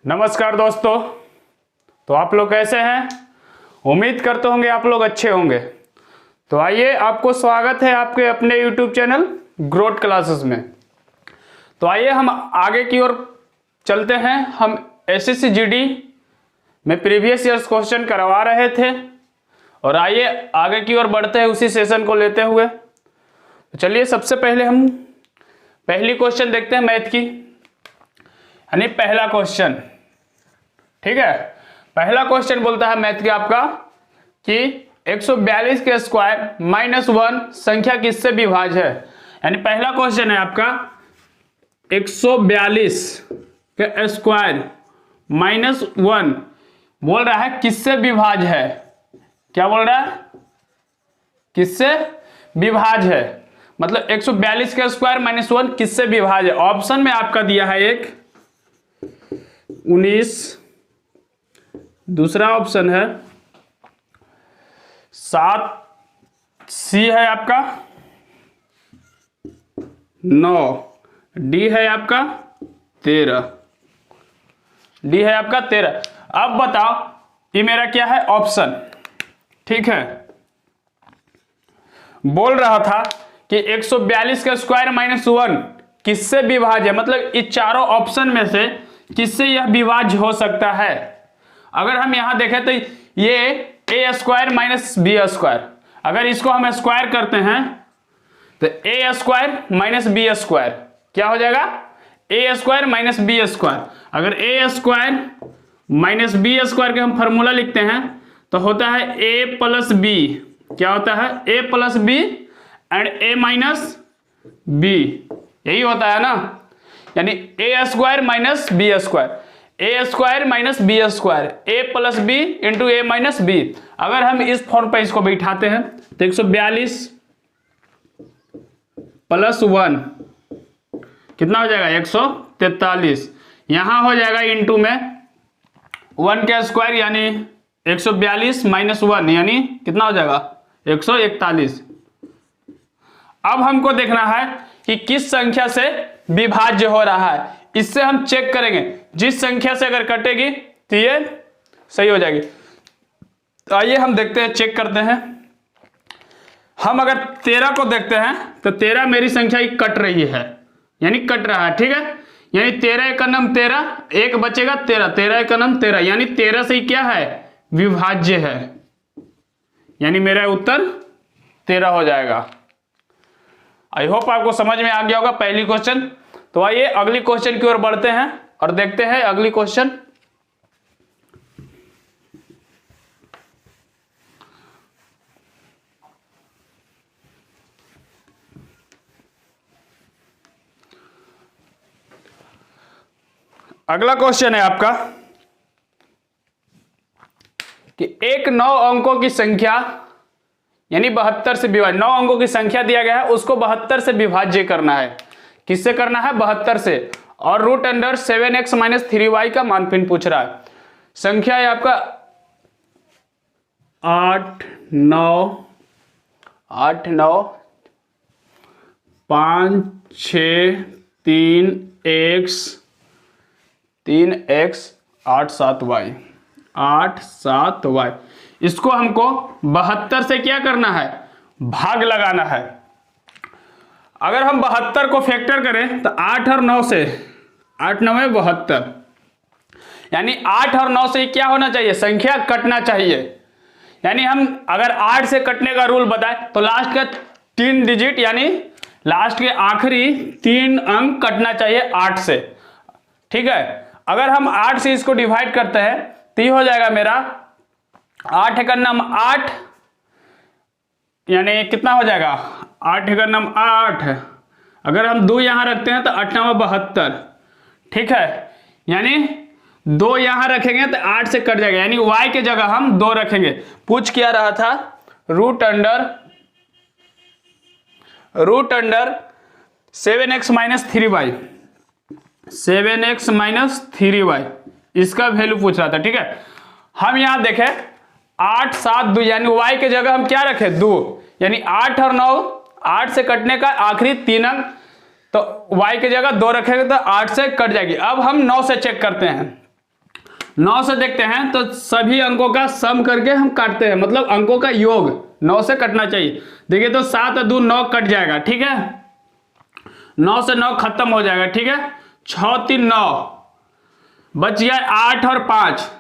नमस्कार दोस्तों। तो आप लोग कैसे हैं? उम्मीद करते होंगे आप लोग अच्छे होंगे। तो आइए, आपको स्वागत है आपके अपने YouTube चैनल ग्रोथ क्लासेस में। तो आइए हम आगे की ओर चलते हैं। हम SSC GD में प्रीवियस ईयर्स क्वेश्चन करवा रहे थे और आइए आगे की ओर बढ़ते हैं उसी सेशन को लेते हुए। तो चलिए सबसे पहले हम पहली क्वेश्चन देखते हैं मैथ की, यानी पहला क्वेश्चन। ठीक है, पहला क्वेश्चन बोलता है मैथ के आपका कि 142 के स्क्वायर माइनस 1 संख्या किससे विभाज्य है। यानी पहला क्वेश्चन है आपका 142 के स्क्वायर माइनस 1 बोल रहा है किससे विभाज्य है। क्या बोल रहा है? किससे विभाज्य है, मतलब 142 के स्क्वायर माइनस 1 किससे विभाज्य है। ऑप्शन में आपका दिया है एक 19, दूसरा ऑप्शन है 7, सी है आपका 9, डी है आपका 13, डी है आपका 13। अब बताओ ये मेरा क्या है ऑप्शन। ठीक है, बोल रहा था कि 142 का स्क्वायर माइनस 1 किससे विभाज्य है, मतलब इस चारों ऑप्शन में से किससे यह विभाज्य हो सकता है। अगर हम यहां देखें तो ये ए स्क्वायर माइनस बी स्क्वायर, अगर इसको हम स्क्वायर करते हैं तो ए स्क्वायर माइनस बी स्क्वायर क्या हो जाएगा, ए स्क्वायर माइनस बी स्क्वायर। अगर ए स्क्वायर माइनस बी स्क्वायर के हम फॉर्मूला लिखते हैं तो होता है ए प्लस बी। क्या होता है? A plus B and A minus B, यही होता है ना। यानी A square minus B square, A square minus B square, A plus B into A minus B. अगर हम इस फॉर्म पर इसको बैठाते हैं तो 142 प्लस 1 कितना हो जाएगा 143। यहां हो जाएगा इंटू में 1 का स्क्वायर यानी 142 माइनस 1 यानी कितना हो जाएगा 141। अब हमको देखना है कि किस संख्या से विभाज्य हो रहा है, इससे हम चेक करेंगे। जिस संख्या से अगर कटेगी तो ये सही हो जाएगी। तो आइए हम देखते हैं, चेक करते हैं। हम अगर 13 को देखते हैं तो 13 मेरी संख्या ही कट रही है, यानी कट रहा है। ठीक है, यानी 13 का नाम 13, एक बचेगा 13, 13 का नाम 13, यानी 13 से ही क्या है विभाज्य है, यानी मेरा उत्तर 13 हो जाएगा। आई होप आपको समझ में आ गया होगा पहली क्वेश्चन। तो आइए अगली क्वेश्चन की ओर बढ़ते हैं और देखते हैं अगली क्वेश्चन। अगला क्वेश्चन है आपका कि एक 9 अंकों की संख्या यानी 72 से विभाज्य, 9 अंकों की संख्या दिया गया है, उसको 72 से विभाज्य करना है। किससे करना है? 72 से। और root under 7x minus 3y का मानफिन पूछ रहा है। संख्या है आपका 8 9 5 6 3x 8 7y 8 7y। इसको हमको 72 से क्या करना है? भाग लगाना है। अगर हम 72 को फैक्टर करें तो 8 और 9 से, 8 9 में 72, यानी 8 और 9 से क्या होना चाहिए? संख्या कटना चाहिए। यानी हम अगर 8 से कटने का रूल बताएं तो लास्ट का 3 डिजिट यानी लास्ट के आखिरी 3 अंक कटना चाहिए 8 से। ठीक है, अगर हम 8 से इसको डिवाइड करते हैं तो ये हो जाएगा मेरा 8 का नाम 8, यानी कितना हो जाएगा 8 का नाम 8। अगर हम 2 यहां रखते हैं तो 8 9 72। ठीक है, यानी 2 यहां रखेंगे तो 8 से कट जाएगा, यानी y के जगह हम 2 रखेंगे। पूछ क्या रहा था? Root under 7x minus 3y, 7x minus 3y, इसका वैल्यू पूछ रहा था। ठीक है, हम यहां देखें 8 7 2, यानी y के जगह हम क्या रखें 2, यानी 8 और 9, 8 से कटने का आखिरी 3 अंक, तो y की जगह 2 रखेंगे तो 8 से कट जाएगी। अब हम 9 से चेक करते हैं। 9 से देखते हैं तो सभी अंकों का सम करके हम काटते हैं, मतलब अंकों का योग 9 से कटना चाहिए। देखिए तो 7 और 2 9 कट जाएगा, ठीक है, 9 से 9 खत्म हो जाएगा, ठीक है, 6 3 9 बच गया 8 और 5।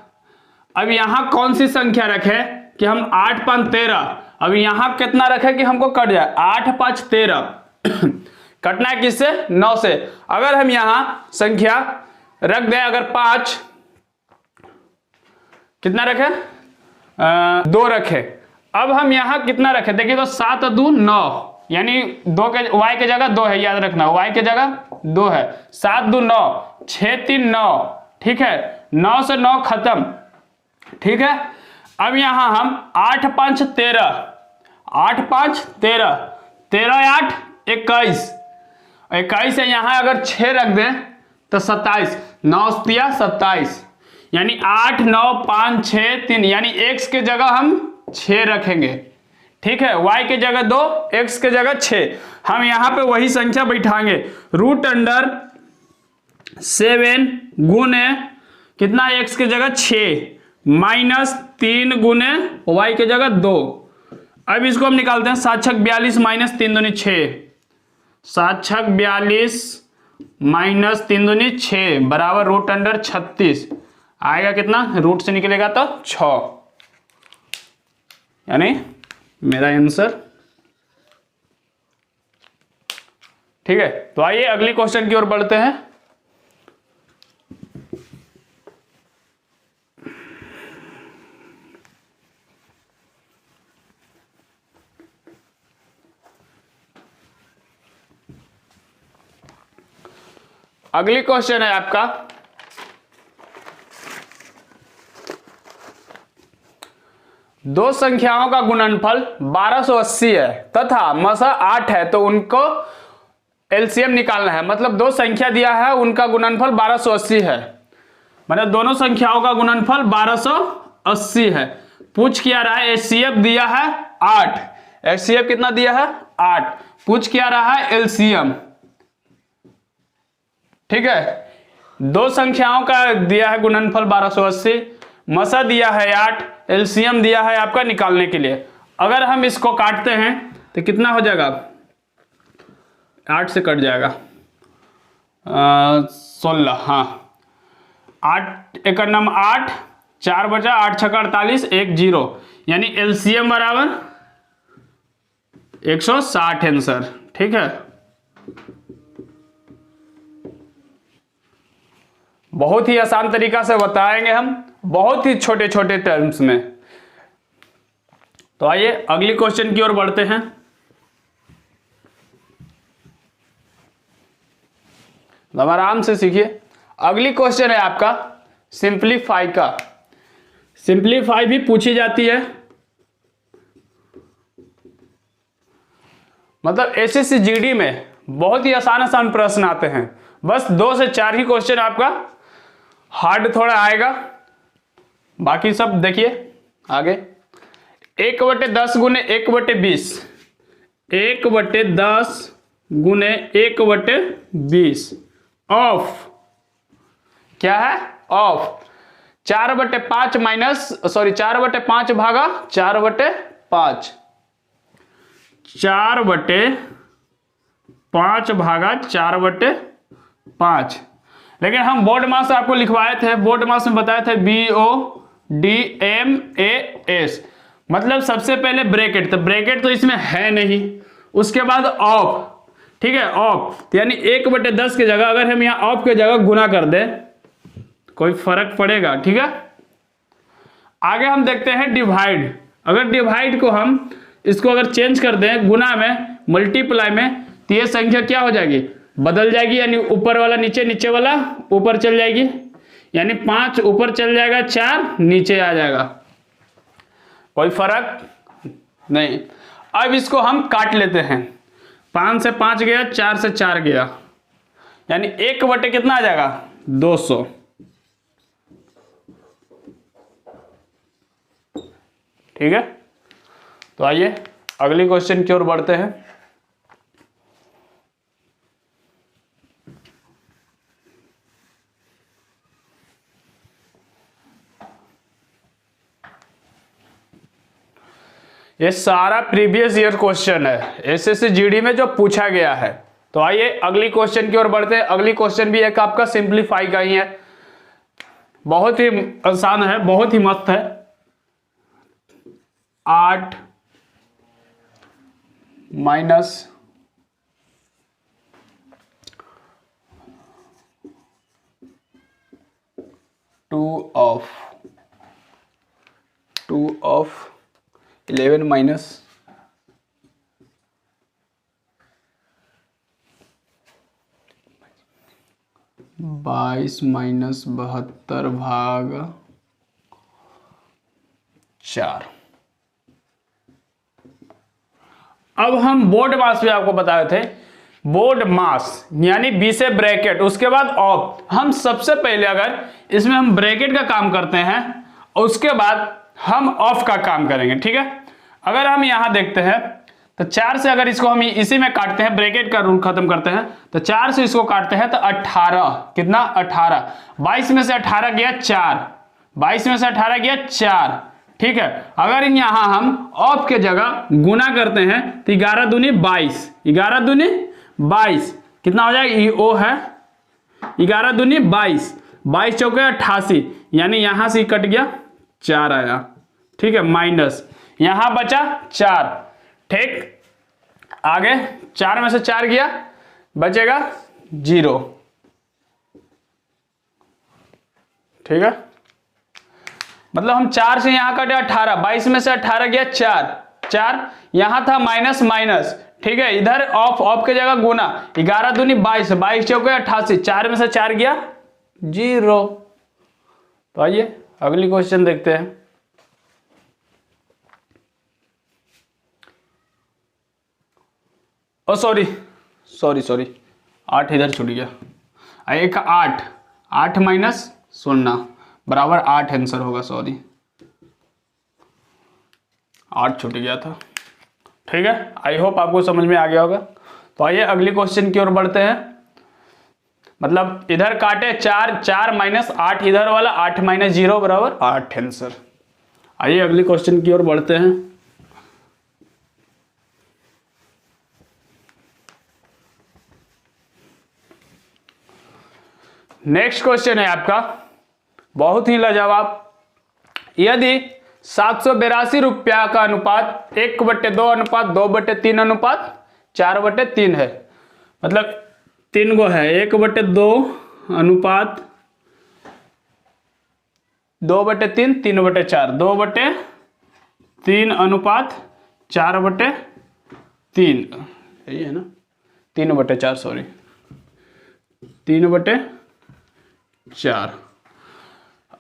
अब यहां कौन सी संख्या रखे कि हम 8 5 13, अब यहां कितना रखे कि हमको कट जाए, 8 5 13 कटना है किससे, 9 से। अगर हम यहां संख्या रख दें, अगर 5 कितना रखे, 2 रखे, अब हम यहां कितना रखे, देखिए तो 7 और 2 9, यानी 2 के y के जगह 2 है, याद रखना y के जगह 2 है, 7 2 9 6 3 9, ठीक है, 9 से 9 खत्म, ठीक है। अब यहां हम 8 5 13, 8 5 13, 13 8 21, 21 है, यहां अगर 6 रख दें तो 27, 9 दिया 27, यानी 8 9 5 6 3, यानी x के जगह हम 6 रखेंगे, ठीक है, y के जगह 2, x के जगह 6। हम यहां पे वही संख्या बैठाएंगे, √7 गुने कितना, x के जगह 6 -3 गुने y के जगह 2। अब इसको हम निकालते हैं, 7 6 42 -3 दूनी 6, 7 6 42 -3 दूनी 6 बराबर √36 आएगा कितना, रूट से निकलेगा तो 6, यानी मेरा आंसर, ठीक है। तो आइए अगली क्वेश्चन की ओर बढ़ते हैं। अगली क्वेश्चन है आपका, दो संख्याओं का गुणनफल 1280 है तथा मसा 8 है, तो उनको एलसीएम निकालना है। मतलब दो संख्या दिया है, उनका गुणनफल 1280 है, मतलब दोनों संख्याओं का गुणनफल 1280 है। पूछ क्या रहा है, एचसीएफ दिया है 8, एचसीएफ कितना दिया है 8, पूछ क्या रहा है एलसीएम, ठीक है। दो संख्याओं का दिया है गुणनफल 1280, मसा दिया है 8, एलसीएम दिया है आपका निकालने के लिए। अगर हम इसको काटते हैं तो कितना हो जाएगा, 8 से कट जाएगा 16, हाँ 8 एक नम 8, 4 बचा, 8 छक्का 48, 1 0, यानी एलसीएम बराबर 160 आंसर, ठीक है। बहुत ही आसान तरीका से बताएंगे हम, बहुत ही छोटे छोटे टर्म्स में। तो आइए अगली क्वेश्चन की ओर बढ़ते हैं। अब आराम से सीखिए। अगली क्वेश्चन है आपका सिंप्लीफाई का। सिंप्लीफाई भी पूछी जाती है, मतलब एसएससी जीडी में बहुत ही आसान आसान प्रश्न आते हैं। बस 2 से 4 ही क्वेश्चन आपका हार्ड थोड़ा आएगा, बाकी सब देखिए आगे। 1/10 गुने 1/20, 1/10 गुने 1/20 ऑफ क्या है, ऑफ 4/5 माइनस 4/5 भागा 4/5, 4/5 भागा 4/5। लेकिन हम बोर्ड मास आपको लिखवाए थे, बोर्ड मास में बताए थे BODMAS, मतलब सबसे पहले ब्रैकेट, तो ब्रैकेट तो इसमें है नहीं, उसके बाद ऑफ, ठीक है, ऑफ, यानी 1/10 की जगह अगर हम यहाँ ऑफ की जगह गुना कर दें कोई फर्क पड़ेगा, ठीक है। आगे हम देखते हैं डिवाइड। अगर डिवाइड को हम इसको अगर चेंज कर दें गुना में, मल्टीप्लाई में, तो ये संख्या क्या हो जाएगी, बदल जाएगी, यानी ऊपर वाला नीचे, नीचे वाला ऊपर चल जाएगी, यानी 5 ऊपर चल जाएगा, 4 नीचे आ जाएगा, कोई फर्क नहीं। अब इसको हम काट लेते हैं, 5 से 5 गया, 4 से 4 गया, यानी 1 कितना आ जाएगा 200, ठीक है। तो आइए अगली क्वेश्चन की ओर बढ़ते हैं। ये सारा प्रीवियस ईयर क्वेश्चन है, एसएससी जीडी में जो पूछा गया है। तो आइए अगली क्वेश्चन की ओर बढ़ते हैं। अगली क्वेश्चन भी एक आपका सिंप्लीफाई का ही है, बहुत ही आसान है, बहुत ही मस्त है। 8 माइनस 2 ऑफ 11 माइनस 22 माइनस 72 भाग 4। अब हम बोर्ड मास भी आपको बता रहे थे, बोर्ड मास यानी बी से ब्रैकेट, उसके बाद ऑफ। हम सबसे पहले अगर इसमें हम ब्रैकेट का काम करते हैं और उसके बाद हम ऑफ का काम करेंगे, ठीक है। अगर हम यहां देखते हैं तो 4 से अगर इसको हम इसी में काटते हैं, ब्रैकेट का रूल खत्म करते हैं, तो 4 से इसको काटते हैं तो 18, कितना 18, 22 में से 18 गया 4, 22 में से 18 गया 4, ठीक है। अगर यहां हम ऑफ के जगह गुना करते हैं तो 11 दूनी 22, 11 दूनी 22 कितना हो जाएगा, ई ओ है 11 दूनी 22, 22 चौके 88, यानी यहां से कट गया 4 आया, ठीक है, माइनस यहां बचा 4, ठीक। आगे 4 में से 4 गया, बचेगा 0, ठीक है। मतलब हम 4 से यहां कटे 18, 22 में से 18 गया 4, यहां था माइनस माइनस, ठीक है। इधर ऑफ के जगह गुना, 11 दूनी 22, 22 चौके 88, 4 में से 4 गया 0। तो आइए अगली क्वेश्चन देखते हैं। ओ सॉरी 8 इधर छूट गया, एक 8 माइनस 0 बराबर 8 आंसर होगा, सॉरी 8 छूट गया था, ठीक है। आई होप आपको समझ में आ गया होगा। तो आइए अगली क्वेश्चन की ओर बढ़ते हैं। मतलब इधर काटे 4 माइनस 8 इधर वाला, 8 माइनस 0 बराबर 8 आंसर। आइए अगली क्वेश्चन की ओर बढ़ते हैं। नेक्स्ट क्वेश्चन है आपका बहुत ही लाजवाब। यदि 782 रुपया का अनुपात 1/2 अनुपात 2/3 अनुपात 4/3 है, मतलब 3 गो है, 1/2 अनुपात 2/3 3/4, 2/3 अनुपात 4/3, यही है ना, 3/4 सॉरी 3/4।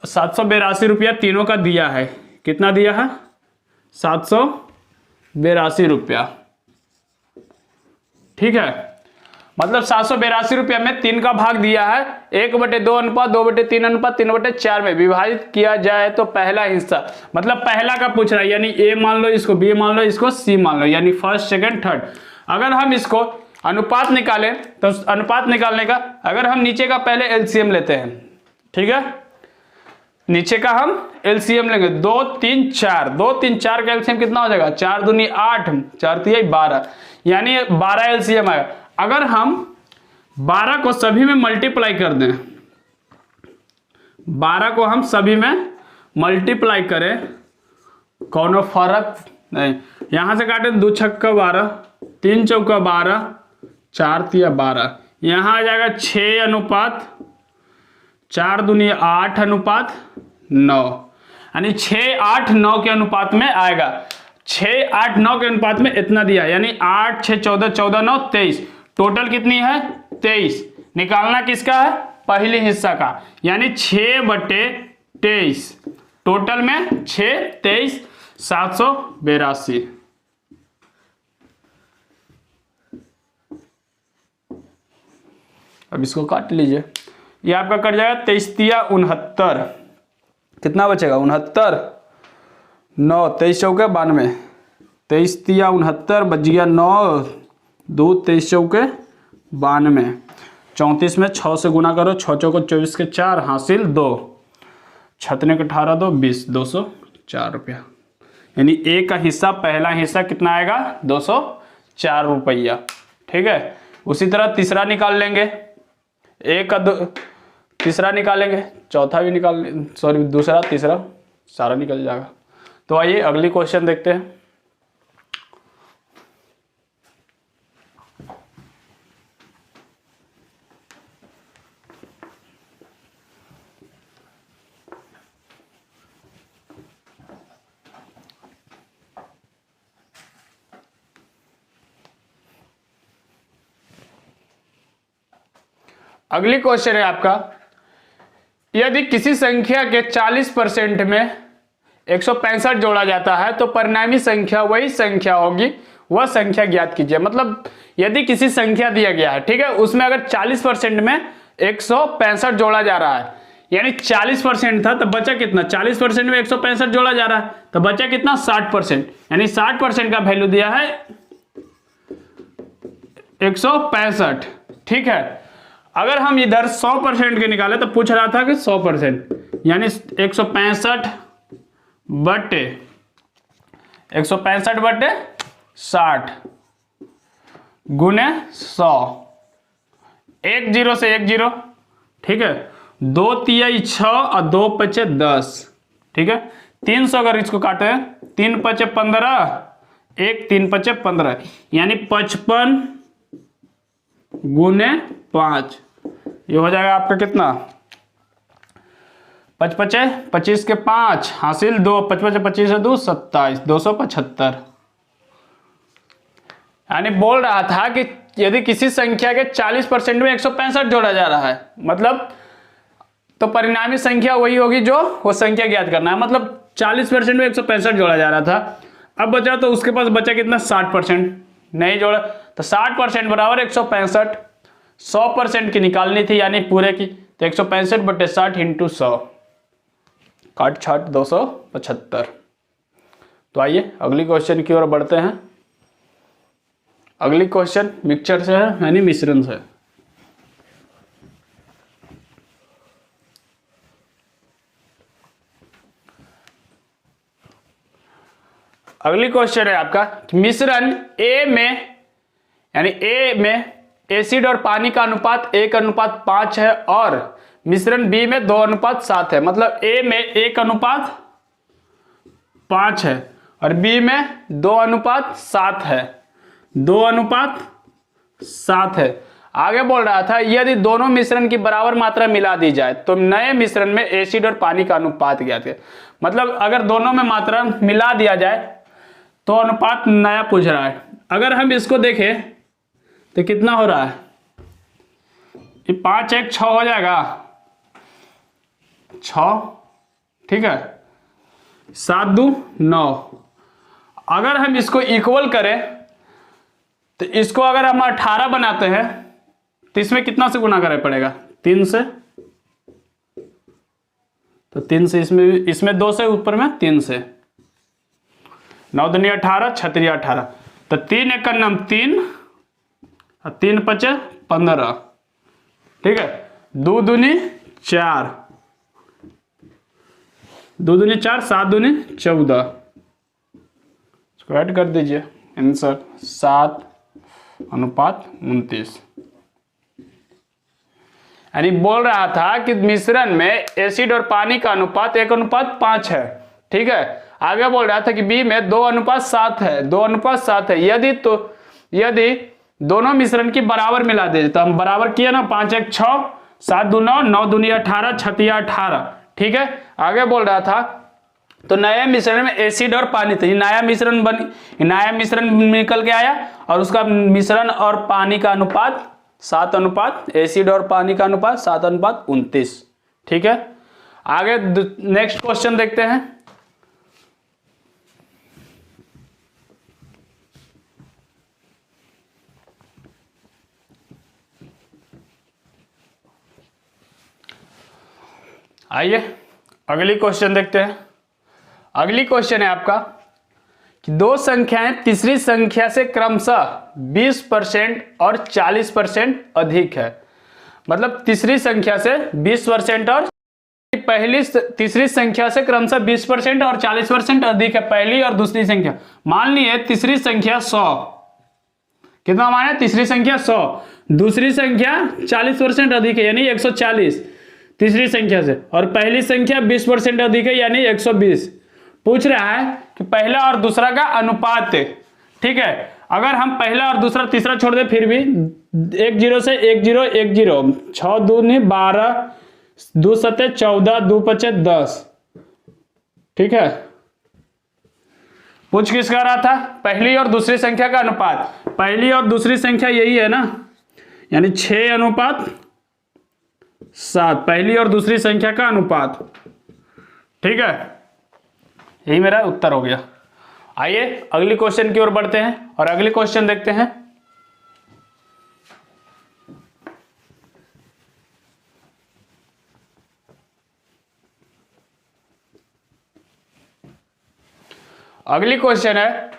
782 रुपया तीनों का दिया है, कितना दिया है 782 रुपया, ठीक है। मतलब 782 रुपया में 3 का भाग दिया है, 1/2 अनुपात 2/3 अनुपात 3/4 में विभाजित किया जाए तो पहला हिस्सा, मतलब पहला का पूछ रहा है, यानी ए मान लो, इसको बी मान लो, इसको सी मान लो, यानी फर्स्ट सेकंड थर्ड। अगर हम इसको अनुपात निकालें तो अनुपात निकालने का, अगर हम नीचे का पहले एलसीएम लेते हैं, ठीक है, नीचे का हम एलसीएम लेंगे, 2 3 4, 2 3 4 का एलसीएम कितना हो जाएगा, 4 दूनी 8, 4 तिहाई 12, यानी 12 एलसीएम आएगा। अगर हम 12 को सभी में मल्टीप्लाई कर दें, 12 को हम सभी में मल्टीप्लाई करें, कौनो फर्क नहीं, यहां से काटे 2 छक्का 12, 3 चौका 12, 4 तिया 12, यहां आ जाएगा 6 अनुपात 4 दूनी 8 अनुपात 9, यानी 6 8 9 के अनुपात में आएगा। 6 8 9 के अनुपात में इतना दिया, यानी 8 6 14 14 9 23, टोटल कितनी है 23। निकालना किसका है, पहले हिस्सा का, यानी 6/23, टोटल में 6 23 782। अब इसको काट लीजिए, ये आपका कट जाएगा 23 तिया 69, कितना बचेगा 69, 9 23 चौके 92, 23 तिया 69 बच गया 9, 2 23 चौके 92, 34 में 6 से गुना करो, 6 चौके 24 के 4 हासिल 2, 6 के 18 2 20, 204 रुपया। यानी ए का हिस्सा, पहला हिस्सा कितना आएगा 204 रुपया। ठीक है, उसी तरह तीसरा निकाल लेंगे, ए का तीसरा निकालेंगे, चौथा भी निकाल, सॉरी दूसरा तीसरा सारा निकल जाएगा। तो आइए अगली क्वेश्चन देखते हैं। अगली क्वेश्चन है आपका, यदि किसी संख्या के 40% में 165 जोड़ा जाता है तो परिणामी संख्या वही संख्या होगी, वह संख्या ज्ञात कीजिए। मतलब यदि किसी संख्या दिया गया है, ठीक है, उसमें अगर 40% में 165 जोड़ा जा रहा है, यानी 40% था तो बचा कितना, 40% में 165 जोड़ा जा रहा है तो बचा कितना 60%, यानी 60% का वैल्यू दिया है 165। ठीक है, अगर हम इधर 100% के निकाले तो पूछ रहा था कि 100%, यानी 165 बटे 60 गुने 100, 1 0 से 1 0। ठीक है, 2 तिहाई 6 और 2 पचे 10। ठीक है, 300 अगर इसको काटे, 3 पचे 15, 1 3 पचे 15, यानी 55 गुने 5, ये हो जाएगा आपका कितना 5 पचे 25 के 5 हासिल 2, 5 पचे 25 से 2 27, 275। यानी बोल रहा था कि यदि किसी संख्या के 40% में 165 जोड़ा जा रहा है, मतलब तो परिणामी संख्या वही होगी जो वो संख्या ज्ञात करना है। मतलब 40% में 165 जोड़ा जा रहा था, अब बचा तो उसके पास बचा कितना 60%, नहीं जोड़ा तो 60% बराबर 165, 100% की निकालनी थी यानी पूरे की, तो 165 बटे 60 इंटू 100, काट छाट 275। तो आइए अगली क्वेश्चन की ओर बढ़ते हैं। अगली क्वेश्चन मिक्सचर से है, यानी मिश्रण से। अगली क्वेश्चन है आपका, मिश्रण ए में, यानी ए में एसिड और पानी का अनुपात 1:5 है और मिश्रण बी में 2:7 है। मतलब ए में 1:5 है और बी में 2:7 है, 2:7 है। आगे बोल रहा था यदि दोनों मिश्रण की बराबर मात्रा मिला दी जाए तो नए मिश्रण में एसिड और पानी का अनुपात ज्ञात करें। मतलब अगर दोनों में मात्रा मिला दिया जाए तो अनुपात नया पूछ रहा है। अगर हम इसको देखें तो कितना हो रहा है, ये 5 1 6 हो जाएगा 6। ठीक है, 7 2 9। अगर हम इसको इक्वल करें तो इसको अगर हम 18 बनाते हैं तो इसमें कितना से गुना करना पड़ेगा, 3 से। तो 3 से इसमें 2 से ऊपर में 3 से, 9 दूनी 18, 6 3 18, तो 3 1 का नाम 3 और 3 5 15। ठीक है, 2 दूनी 4, 2 दूनी 4, 7 दूनी 14, इसको ऐड कर दीजिए, आंसर 7:29। यानी बोल रहा था कि मिश्रण में एसिड और पानी का अनुपात 1:5 है। ठीक है, आगे बोल रहा था कि बी में 2:7 है, 2:7 है। यदि दोनों मिश्रण की बराबर मिला दे तो हम बराबर किए ना, 5 1 6, 7 2 9, 9 दूनी 18, 6 3 18। ठीक है, आगे बोल रहा था तो नए मिश्रण में एसिड और पानी था, नया मिश्रण निकल के आया और उसका मिश्रण और पानी का अनुपात 7:, एसिड और पानी का अनुपात 7:29। ठीक है, आगे नेक्स्ट क्वेश्चन देखते हैं। आइए अगली क्वेश्चन देखते हैं। अगली क्वेश्चन है आपका कि दो संख्याएं तीसरी संख्या से क्रमशः 20% और 40% अधिक है। मतलब तीसरी संख्या से 20% और पहली तीसरी संख्या से क्रमशः 20% और 40% अधिक है पहली और दूसरी संख्या। मान लीजिए तीसरी संख्या 100, कितना माने तीसरी संख्या 100, दूसरी संख्या 40% अधिक है यानी 140 तीसरी संख्या से, और पहली संख्या 20% अधिक है यानी 120। पूछ रहा है कि पहला और दूसरा का अनुपात। ठीक है, अगर हम पहला और दूसरा तीसरा छोड़ दे फिर भी 10 से 10 10, 6 दूनी 12, 2 सते 14, 2 पचे 10। ठीक है, पूछ किसका रहा था? पहली और दूसरी संख्या का अनुपात। पहली और दूसरी संख्या यही है ना, यानी 6:7 पहली और दूसरी संख्या का अनुपात। ठीक है, यही मेरा उत्तर हो गया। आइए अगली क्वेश्चन की ओर बढ़ते हैं और अगली क्वेश्चन देखते हैं। अगली क्वेश्चन है,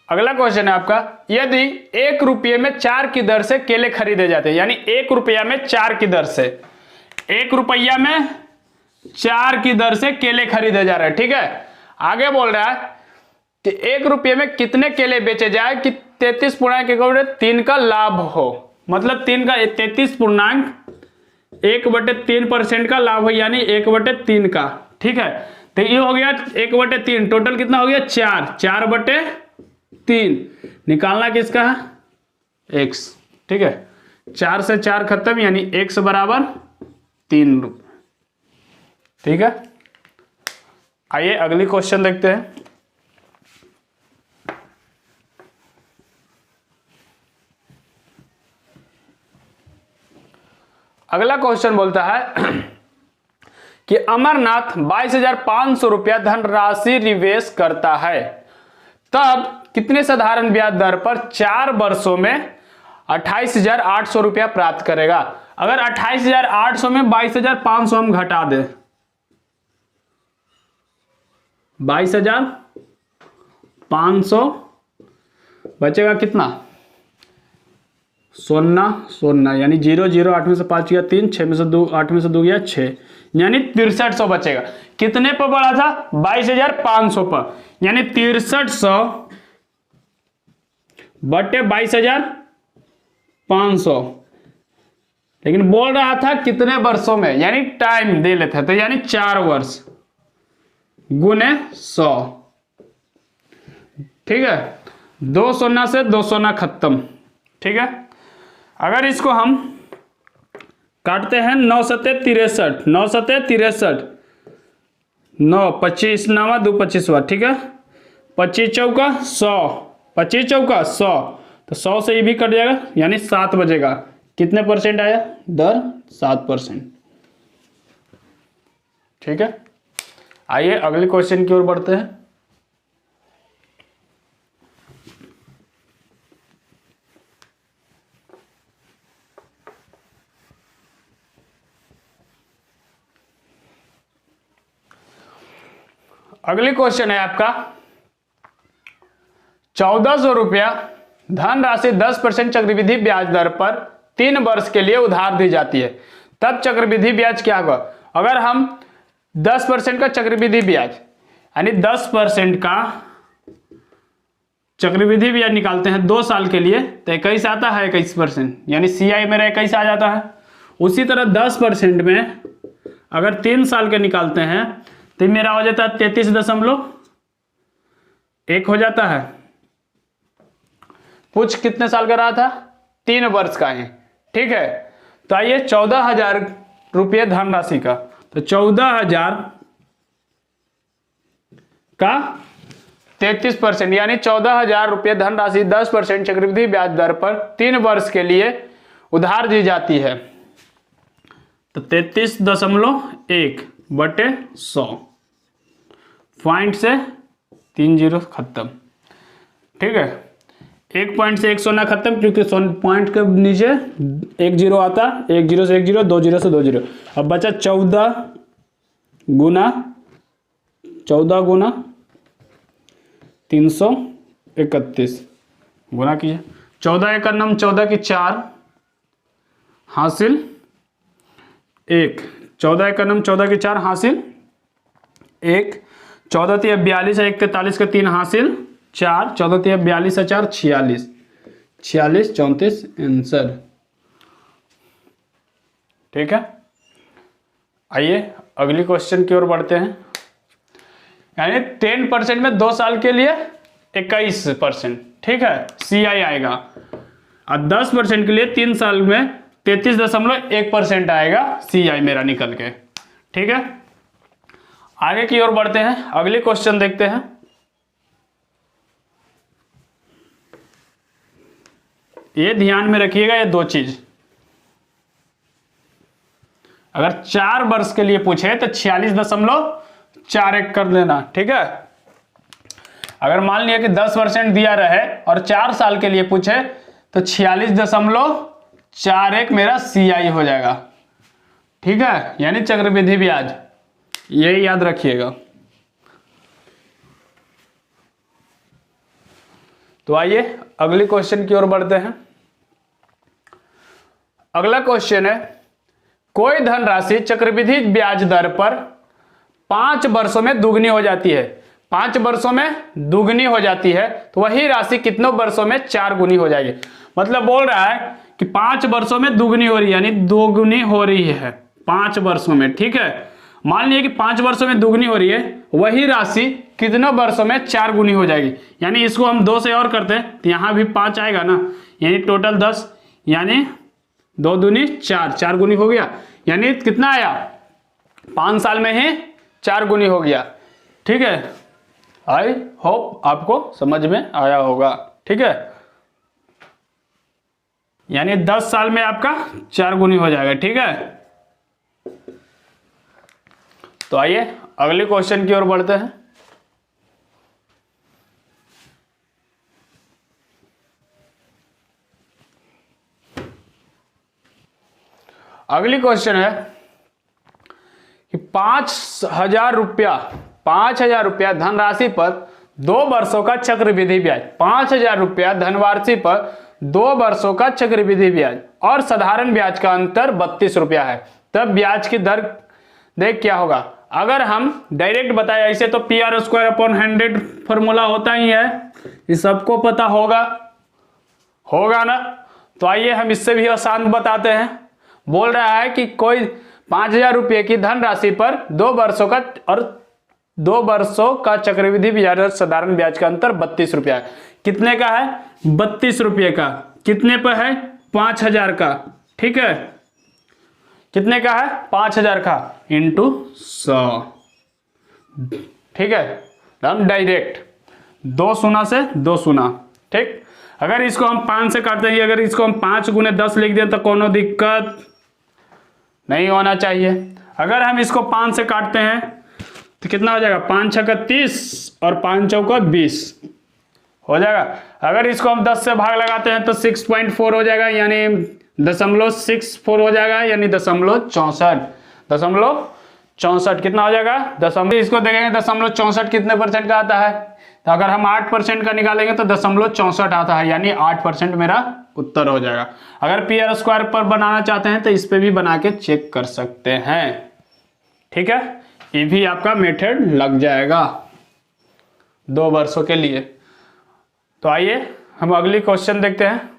अगला क्वेश्चन है आपका, यदि 1 रुपये में 4 की दर से केले खरीदे जाते हैं, यानी 1 रुपया में 4 की दर से, 1 रुपया में 4 की दर से केले खरीदे जा रहे हैं। ठीक है, आगे बोल रहा है कि 1 रुपये में कितने केले बेचे जाए कि 33.3 का लाभ हो, मतलब 33.1/3% का लाभ हो, यानी 1/3 का। ठीक है, तो ये हो गया 1/3, टोटल कितना हो गया 4/3। निकालना किसका है? x। ठीक है, 4 से 4 खत्म, यानी x बराबर 3 रुपये। ठीक है, आइए अगली क्वेश्चन देखते हैं। अगला क्वेश्चन बोलता है कि अमरनाथ 22,500 रुपया धनराशि निवेश करता है, तब कितने साधारण ब्याज दर पर 4 वर्षों में 28,800 रुपया प्राप्त करेगा। अगर 28,800 में 22,500 हम घटा दें, 22,500 बचेगा कितना? 0 यानी 0 0, 8 में से 5 गया 3, 6 में से 2, 8 में से 2 गया 6, यानी 6300 बचेगा। कितने पर बढ़ा था? 22,500 पर, यानी 6300 बटे 22,500। लेकिन बोल रहा था कितने वर्षों में, यानी टाइम दे लेते हैं, तो यानी 4 वर्ष गुने 100। ठीक है, 2 0 से 2 0 खत्म। ठीक है, अगर इसको हम काटते हैं 9 सते 63, 9 सते 63, 9 25 9 2 25। ठीक है, 25 चौका 100, 25 चौका 100, तो 100 से ये भी कट जाएगा, यानी 7 बचेगा। कितने परसेंट आया? दर 7%। ठीक है, आइए अगले क्वेश्चन की ओर बढ़ते हैं। अगली क्वेश्चन है आपका, 1400 रुपया धनराशि 10% चक्रवृद्धि ब्याज दर पर 3 वर्ष के लिए उधार दी जाती है, तब चक्रवृद्धि ब्याज क्या होगा? अगर हम 10% का चक्रवृद्धि ब्याज, यानी 10% का चक्रवृद्धि ब्याज निकालते हैं 2 साल के लिए, तो 21 आता है 21%, यानी CI मेरा 21 आ जाता है। उसी तरह 10% में अगर 3 साल के निकालते हैं तो मेरा हो जाता है 33.1 हो जाता है। पूछ कितने साल का रहा था? 3 वर्ष का है। ठीक है, तो आइए 14,000 रुपये धनराशि का, तो 14,000 का 33%, यानी 14,000 रुपये धनराशि 10% चक्रवृद्धि ब्याज दर पर 3 वर्ष के लिए उधार दी जाती है, तो 33.1 बटे 100, पॉइंट से 3 0 खत्म। ठीक है, 1 पॉइंट से 1 0 खत्म, क्योंकि पॉइंट के नीचे 1 0 आता, 1 0 से 1 0, 2 0 से 2 0। अब बचा 14 गुना 331 गुना कीजिए, 14 एकर नम 14 की 4 हासिल 1, 14 एकर नम 14 की 4 हासिल 1, 14 तिया 42 है 1 43 का 3 हासिल 4, 14 तिया 42 है 4 46, 46 34 आंसर। ठीक है, आइए अगली क्वेश्चन की ओर बढ़ते हैं। यानी 10% में 2 साल के लिए 21%, ठीक है, CI आएगा, और 10% के लिए 3 साल में 33.1% आएगा CI मेरा निकल के। ठीक है, आगे की ओर बढ़ते हैं, अगली क्वेश्चन देखते हैं। ये ध्यान में रखिएगा, ये 2 चीज, अगर 4 वर्ष के लिए पूछे तो 46.41 कर देना। ठीक है, अगर मान लिया कि 10% दिया रहे और 4 साल के लिए पूछे तो 46.41 मेरा CI हो जाएगा। ठीक है, यानी चक्रवृद्धि ब्याज, यही याद रखिएगा। तो आइए अगली क्वेश्चन की ओर बढ़ते हैं। अगला क्वेश्चन है, कोई धनराशि चक्रवृद्धि ब्याज दर पर 5 वर्षों में दुगनी हो जाती है, 5 वर्षों में दुगनी हो जाती है, तो वही राशि कितनों वर्षों में 4 गुनी हो जाएगी। मतलब बोल रहा है कि 5 वर्षों में दुगनी हो रही है, यानी दोगुनी हो रही है 5 वर्षों में। ठीक है, मान लीजिए कि 5 वर्षों में दुगनी हो रही है, वही राशि कितनों वर्षों में 4 गुनी हो जाएगी। यानी इसको हम 2 से और करते हैं तो यहां भी 5 आएगा ना, यानी टोटल 10, यानी 2 दूनी 4, 4 गुनी हो गया, यानी कितना आया, 5 साल में ही 4 गुनी हो गया। ठीक है, आई होप आपको समझ में आया होगा। ठीक है, यानी 10 साल में आपका 4 गुनी हो जाएगा। ठीक है, तो आइए अगले क्वेश्चन की ओर बढ़ते हैं। अगली क्वेश्चन है कि 5,000 रुपया धनराशि पर 2 वर्षों का चक्रवृद्धि ब्याज, 5,000 रुपया धनराशि पर 2 वर्षों का चक्रवृद्धि ब्याज और साधारण ब्याज का अंतर 32 रुपया है, तब ब्याज की दर देख क्या होगा। अगर हम डायरेक्ट बताए ऐसे तो PR²/100 फॉर्मूला होता ही है, ये सबको पता होगा ना। तो आइए हम इससे भी आसान बताते हैं। बोल रहा है कि कोई 5,000 रुपये की धनराशि पर 2 वर्षों का और 2 वर्षों का चक्रवृद्धि ब्याज और साधारण ब्याज का अंतर 32 रुपया है। कितने का है, 32 रुपये का। कितने पर है, 5,000 का। ठीक है, कितने का है, 5,000 का इंटू 100। ठीक है, हम डायरेक्ट 2 शून्य से 2 शून्य। ठीक, अगर इसको हम 5 से काटते हैं, अगर इसको हम 5 गुने 10 लिख दें तो कोनो दिक्कत नहीं होना चाहिए। अगर हम इसको 5 से काटते हैं तो कितना हो जाएगा, 5 छक्का 30 और 5 चौका 20 हो जाएगा। अगर इसको हम 10 से भाग लगाते हैं तो 6.4 हो जाएगा, यानी 0.64 हो जाएगा, यानी 0.64 कितना हो जाएगा, इसको देखेंगे 0.64 कितने परसेंट का आता है, तो अगर हम 8% का निकालेंगे तो 0.64 आता है, यानी 8% मेरा उत्तर हो जाएगा। अगर PR² पर बनाना चाहते हैं तो इस पे भी बना के चेक कर सकते हैं। ठीक है, ये भी आपका मेथड लग जाएगा 2 वर्षों के लिए। तो आइए हम अगली क्वेश्चन देखते हैं।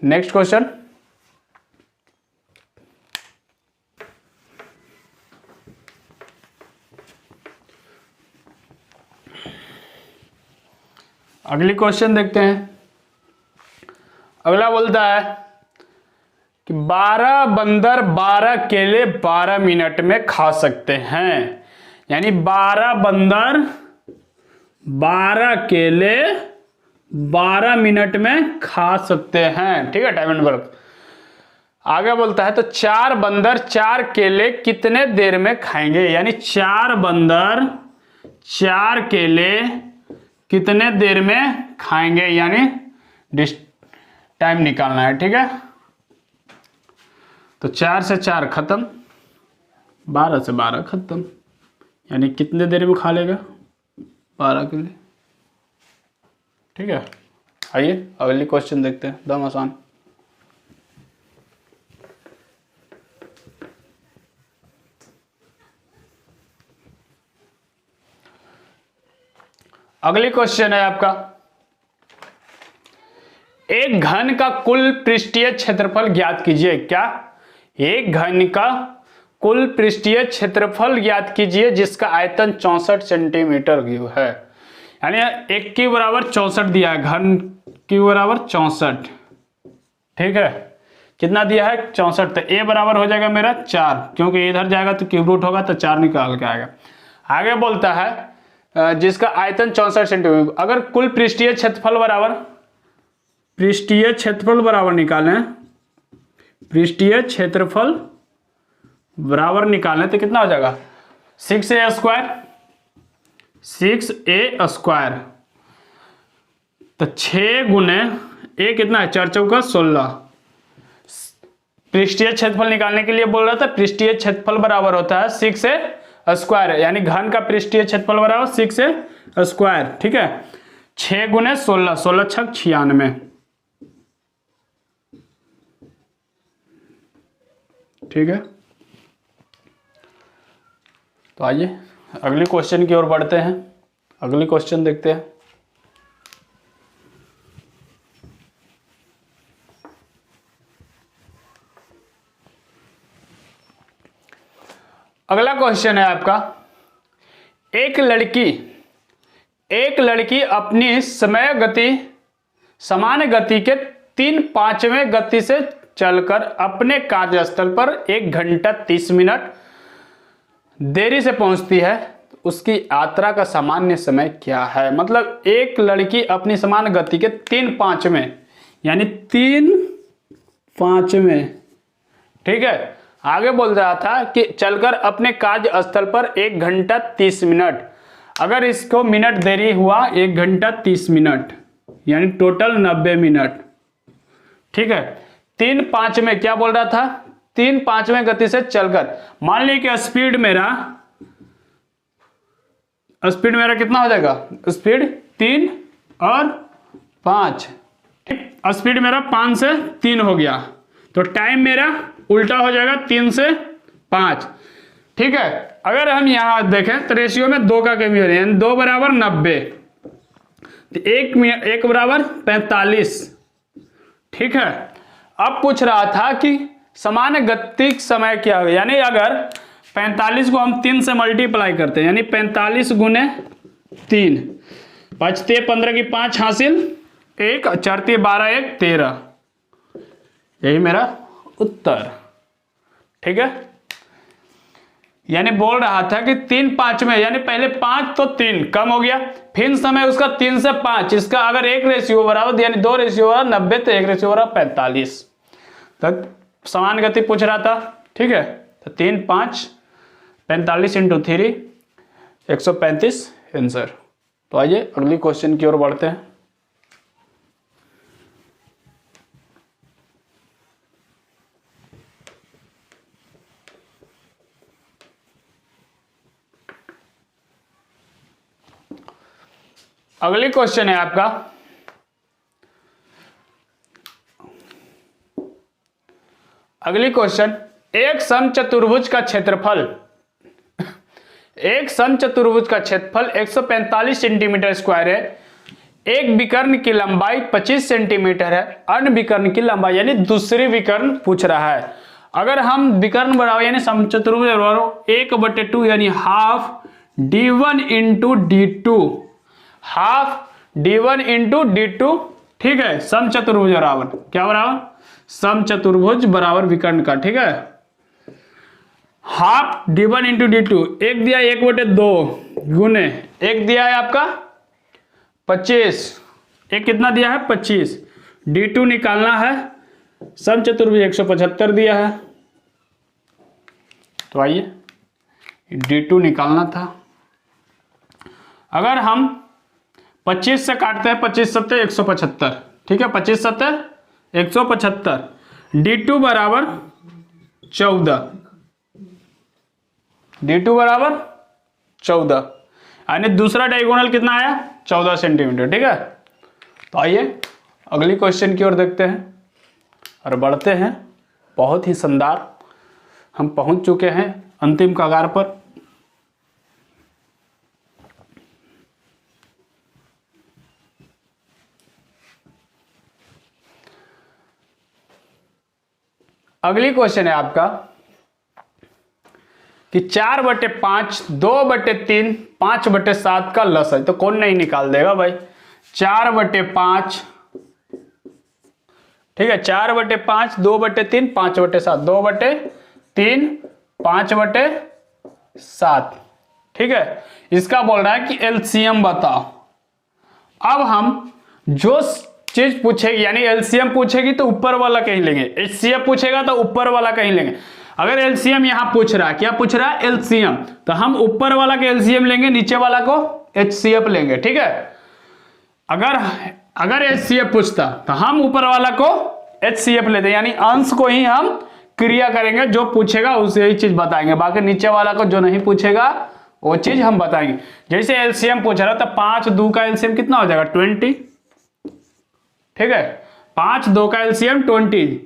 नेक्स्ट क्वेश्चन, अगली क्वेश्चन देखते हैं। अगला बोलता है कि 12 बंदर 12 केले 12 मिनट में खा सकते हैं, यानी 12 बंदर 12 केले 12 मिनट में खा सकते हैं। ठीक है, टाइम एंड वर्क। आगे बोलता है तो 4 बंदर 4 केले कितने देर में खाएंगे, यानी 4 बंदर 4 केले कितने देर में खाएंगे, यानी टाइम निकालना है। ठीक है, तो 4 से 4 खत्म, 12 से 12 खत्म, यानी कितने देर में खा लेगा, 12 केले। ठीक है, आइए अगली क्वेश्चन देखते हैं, एकदम आसान। अगली क्वेश्चन है आपका, एक घन का कुल पृष्ठीय क्षेत्रफल ज्ञात कीजिए। क्या? एक घन का कुल पृष्ठीय क्षेत्रफल ज्ञात कीजिए जिसका आयतन 64 सेंटीमीटर क्यूब है। यानी एक क्यूब बराबर 64 दिया है, घन क्यूब बराबर 64, ठीक है। कितना दिया है? 64। तो ए बराबर हो जाएगा मेरा 4, क्योंकि इधर जाएगा तो क्यूब रूट होगा तो 4 निकाल के आएगा। आगे बोलता है जिसका आयतन 64 सेंटीमीटर। अगर कुल पृष्ठीय क्षेत्रफल बराबर निकालें, पृष्ठीय क्षेत्रफल बराबर निकालें तो कितना हो जाएगा? 6a square, 6a square. तो 6 गुने ए कितना है? 4 चौका 16। पृष्ठीय क्षेत्रफल निकालने के लिए बोल रहा था, पृष्ठीय क्षेत्रफल बराबर होता है 6a स्क्वायर, यानी घन का पृष्ठीय क्षेत्रफल बराबर 6a स्क्वायर, ठीक है। 6 गुने 16, 16 छक 96, ठीक है। तो आइए अगली क्वेश्चन की ओर बढ़ते हैं। अगली क्वेश्चन देखते हैं। अगला क्वेश्चन है आपका, एक लड़की अपनी समान गति के 3/5वें गति से चलकर अपने कार्यस्थल पर 1 घंटा 30 मिनट देरी से पहुंचती है। उसकी यात्रा का सामान्य समय क्या है? मतलब एक लड़की अपनी समान गति के 3/5वें, यानी 3/5वें, ठीक है। आगे बोल रहा था कि चलकर अपने कार्यस्थल पर 1 घंटा 30 मिनट। अगर इसको मिनट देरी हुआ 1 घंटा 30 मिनट, यानी टोटल 90 मिनट, ठीक है। 3/5 क्या बोल रहा था? 3/5 गति से चलकर। मान लीजिए कि स्पीड मेरा कितना हो जाएगा? स्पीड 3 और 5, ठीक। स्पीड मेरा 5 से 3 हो गया, तो टाइम मेरा उल्टा हो जाएगा 3 से 5, ठीक है। अगर हम यहां देखें तो रेशियो में 2 का कमी हो रही है, 2 बराबर 90, तो 1 बराबर 45, ठीक है। अब पूछ रहा था कि समान गतिक समय क्या है, यानी अगर 45 को हम 3 से मल्टीप्लाई करते हैं, यानी 45 गुने 3, 5 15 की 5 हासिल 1, 4 12 1 13, यही मेरा उत्तर, ठीक है। यानी बोल रहा था कि 3/5 यानी पहले 5 तो 3 कम हो गया, फिर समय उसका 3 से 5, इसका अगर 1 रेशियो बराबर यानी 2 रेशियो बराबर 90 तो 1 रेशियो बराबर 45, तक समान गति पूछ रहा था, ठीक है। तो 3 5 45 × 3 135 आंसर। तो आइए अगली क्वेश्चन की ओर बढ़ते हैं। अगली क्वेश्चन है आपका, अगली क्वेश्चन, एक समचतुर्भुज का क्षेत्रफल 145 सेंटीमीटर स्क्वायर है। एक विकर्ण की लंबाई 25 सेंटीमीटर है, अन्य विकर्ण की लंबाई यानी दूसरी विकर्ण पूछ रहा है। अगर हम विकर्ण बराबर यानी समचतुर्भुज बराबर 1/2 यानी half d1 × d2, half d1 × d2, ठीक है। समचतुर्भुज बराबर क्या बराबर? समचतुर्भुज बराबर विकर्ण का, ठीक है। हाफ d1 × d2, एक दिया 1/2 गुने एक दिया है आपका 25, एक कितना दिया है 25, d2 निकालना है, समचतुर्भुज 175 दिया है, तो आइए d2 निकालना था। अगर हम 25 से काटते हैं, 25 7 175, ठीक है। 25 7 175, d2 बराबर 14, d2 बराबर 14, यानी दूसरा डायगोनल कितना आया? 14 सेंटीमीटर, ठीक है। तो आइए अगली क्वेश्चन की ओर देखते हैं और बढ़ते हैं। बहुत ही शानदार, हम पहुंच चुके हैं अंतिम कगार पर। अगली क्वेश्चन है आपका कि 4/5, 2/3, 5/7 का लसाई। तो कौन नहीं निकाल देगा भाई? 4/5, ठीक है, 4/5, 2/3, 5/7, 2/3, 5/7, ठीक है। इसका बोल रहा है कि एलसीएम बताओ। अब हम जो चीज पूछेगी, यानी एलसीएम पूछेगी तो ऊपर वाला कहीं लेंगे, एचसीएफ पूछेगा तो ऊपर वाला कहीं लेंगे। अगर एलसीएम यहां पूछ रहा है, क्या पूछ रहा है? एलसीएम, तो हम ऊपर वाला के एलसीएम लेंगे, नीचे वाला को एचसीएफ लेंगे, ठीक है। अगर एचसीएफ पूछता तो हम ऊपर वाला को एचसीएफ लेते, यानी अंश को ही हम क्रिया करेंगे, जो पूछेगा उसे ही चीज बताएंगे, बाकी नीचे वाला को जो नहीं पूछेगा वो चीज हम बताएंगे। जैसे एलसीएम पूछ रहा था, 5 2 का एलसीएम कितना हो जाएगा? 20, ठीक है। 5 2 का एलसीएम 20,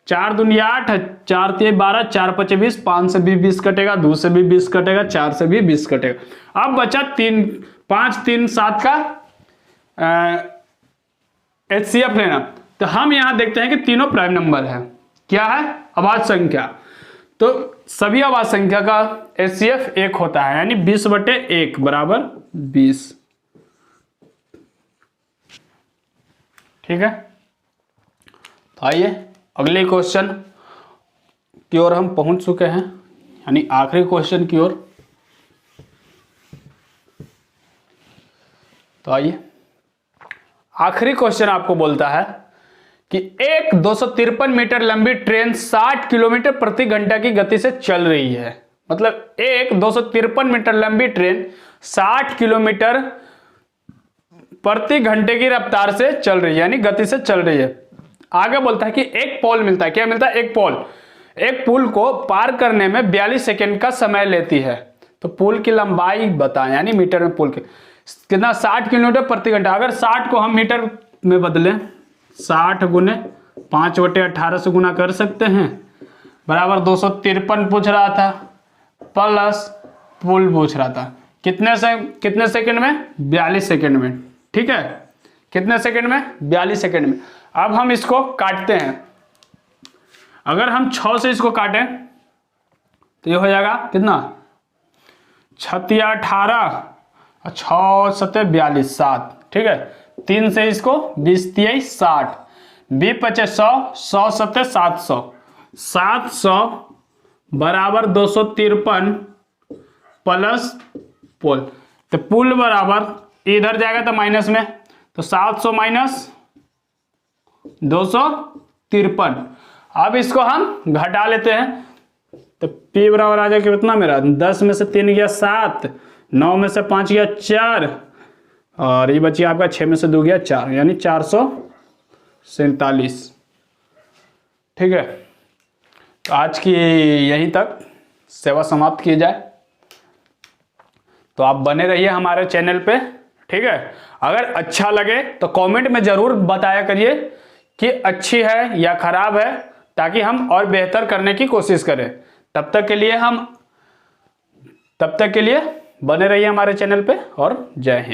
4 दूनी 8, 4 3 12, 4 5 20, 5 से भी 20 कटेगा, 2 से भी 20 कटेगा, 4 से भी 20 कटेगा। अब बचा 5 3 7 का एचसीएफ लेना। तो हम यहां देखते हैं कि तीनों प्राइम नंबर है। क्या है? अभाज्य संख्या। तो सभी अभाज्य संख्या का एचसीएफ 1 होता है, यानी 20/1 बराबर 20, ठीक है। तो आइए अगले क्वेश्चन की ओर हम पहुंच चुके हैं, यानी आखिरी क्वेश्चन की ओर। तो आइए, आखिरी क्वेश्चन आपको बोलता है कि एक 253 मीटर लंबी ट्रेन 60 किलोमीटर प्रति घंटा की गति से चल रही है। मतलब एक 253 मीटर लंबी ट्रेन 60 किलोमीटर प्रति घंटे की रफ्तार से चल रही है, यानी गति से चल रही है। आगे बोलता है कि एक पोल मिलता है। क्या मिलता है? एक पुल को पार करने में 42 सेकंड का समय लेती है। तो पुल की लंबाई बताएं, यानी मीटर में पुल के कितना? 60 किलोमीटर प्रति घंटा। अगर 60 को हम मीटर में बदलें, 60 गुने 5/18 से गुना कर सकते हैं, बराबर 253 पूछ रहा था, प्लस पुल पूछ रहा था। कितने सेकंड में? 42 सेकंड में, ठीक है। कितने सेकंड में? 42 सेकंड में। अब हम इसको काटते हैं। अगर हम 6 से इसको काटें तो ये हो जाएगा कितना? 6 या 18, 6 7 42, 7, ठीक है। 3 से इसको 20 3 60, 20 5 100, 100 7 700, 700 बराबर 253 प्लस पुल। तो पुल बराबर इधर जाएगा तो माइनस में, तो 700 माइनस 253। अब इसको हम घटा लेते हैं, तो P बराबर आ जाएगा कितना मेरा? 10 में से 3 गया 7, 9 में से 5 गया 4, और ये बची आपका 6 में से 2 गया 4, यानी 447, ठीक है। तो आज की यहीं तक सेवा समाप्त की जाए। तो आप बने रहिए हमारे चैनल पे, ठीक है। अगर अच्छा लगे तो कमेंट में जरूर बताया करिए कि अच्छी है या खराब है, ताकि हम और बेहतर करने की कोशिश करें। तब तक के लिए बने रहिए हमारे चैनल पे, और जय हिंद।